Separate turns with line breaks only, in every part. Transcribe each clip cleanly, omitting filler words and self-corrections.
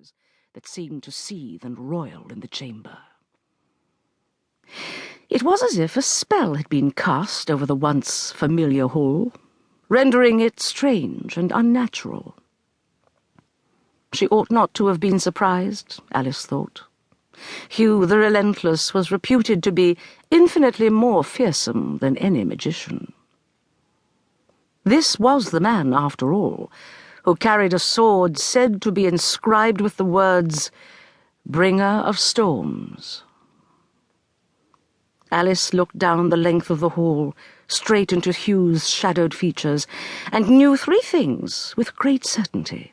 shadows that seemed to seethe and roil in the chamber. It was as if a spell had been cast over the once familiar hall, rendering it strange and unnatural. She ought not to have been surprised, Alice thought. Hugh the Relentless was reputed to be infinitely more fearsome than any magician. This was the man, after all, who carried a sword said to be inscribed with the words, "Bringer of Storms." Alice looked down the length of the hall, straight into Hugh's shadowed features, and knew three things with great certainty.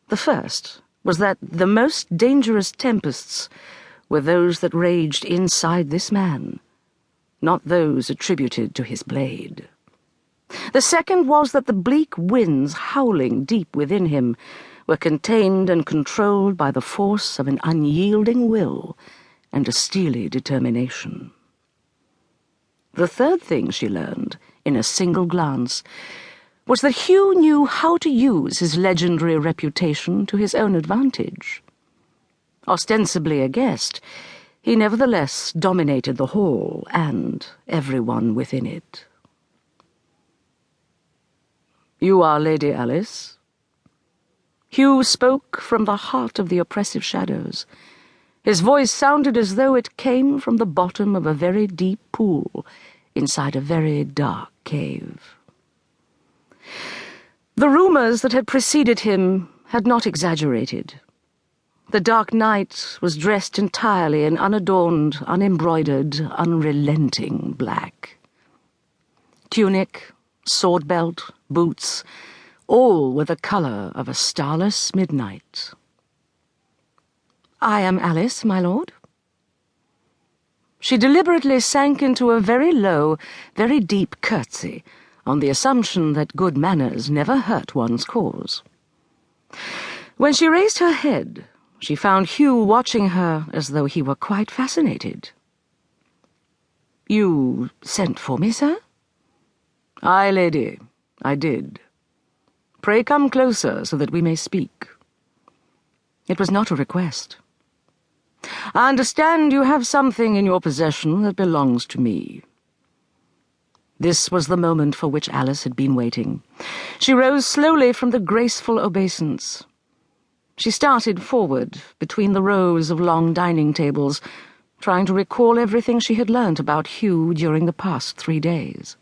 The first was that the most dangerous tempests were those that raged inside this man, not those attributed to his blade. The second was that the bleak winds howling deep within him were contained and controlled by the force of an unyielding will and a steely determination. The third thing she learned, in a single glance, was that Hugh knew how to use his legendary reputation to his own advantage. Ostensibly a guest, he nevertheless dominated the hall and everyone within it. "You are Lady Alice?" Hugh spoke from the heart of the oppressive shadows. His voice sounded as though it came from the bottom of a very deep pool inside a very dark cave. The rumors that had preceded him had not exaggerated. The dark night was dressed entirely in unadorned, unembroidered, unrelenting black. Tunic, sword belt, boots, all were the color of a starless midnight. "I am Alice, my lord." She deliberately sank into a very low, very deep curtsy, on the assumption that good manners never hurt one's cause. When she raised her head, she found Hugh watching her as though he were quite fascinated. "You sent for me, sir?" "Aye, lady, I did. Pray come closer so that we may speak." It was not a request. "I understand you have something in your possession that belongs to me." This was the moment for which Alice had been waiting. She rose slowly from the graceful obeisance. She started forward between the rows of long dining tables, trying to recall everything she had learnt about Hugh during the past 3 days.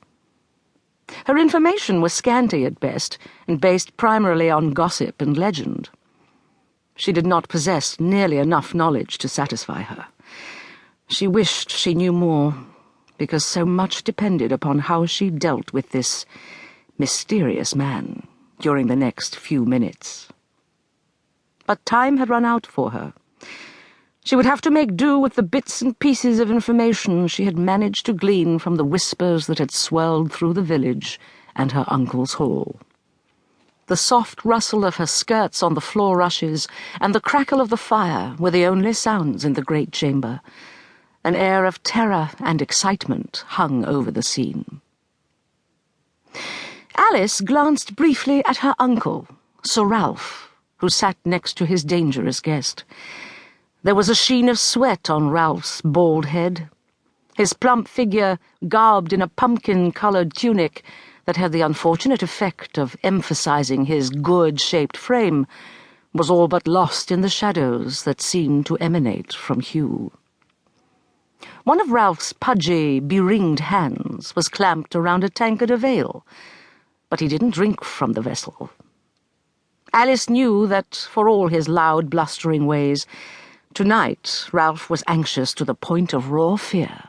Her information was scanty at best, and based primarily on gossip and legend. She did not possess nearly enough knowledge to satisfy her. She wished she knew more, because so much depended upon how she dealt with this mysterious man during the next few minutes. But time had run out for her. She would have to make do with the bits and pieces of information she had managed to glean from the whispers that had swirled through the village and her uncle's hall. The soft rustle of her skirts on the floor rushes and the crackle of the fire were the only sounds in the great chamber. An air of terror and excitement hung over the scene. Alice glanced briefly at her uncle, Sir Ralph, who sat next to his dangerous guest. There was a sheen of sweat on Ralph's bald head. His plump figure, garbed in a pumpkin-coloured tunic that had the unfortunate effect of emphasizing his gourd-shaped frame, was all but lost in the shadows that seemed to emanate from Hugh. One of Ralph's pudgy, beringed hands was clamped around a tankard of ale, but he didn't drink from the vessel. Alice knew that, for all his loud, blustering ways, tonight Ralph was anxious to the point of raw fear.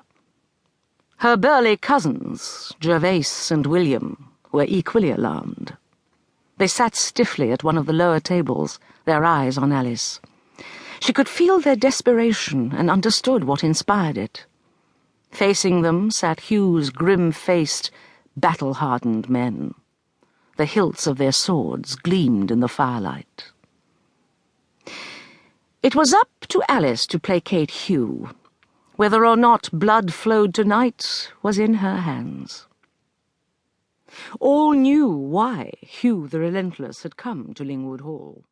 Her burly cousins, Gervase and William, were equally alarmed. They sat stiffly at one of the lower tables, their eyes on Alice. She could feel their desperation and understood what inspired it. Facing them sat Hugh's grim-faced, battle-hardened men. The hilts of their swords gleamed in the firelight. It was up to Alice to placate Hugh. Whether or not blood flowed tonight was in her hands. All knew why Hugh the Relentless had come to Lingwood Hall.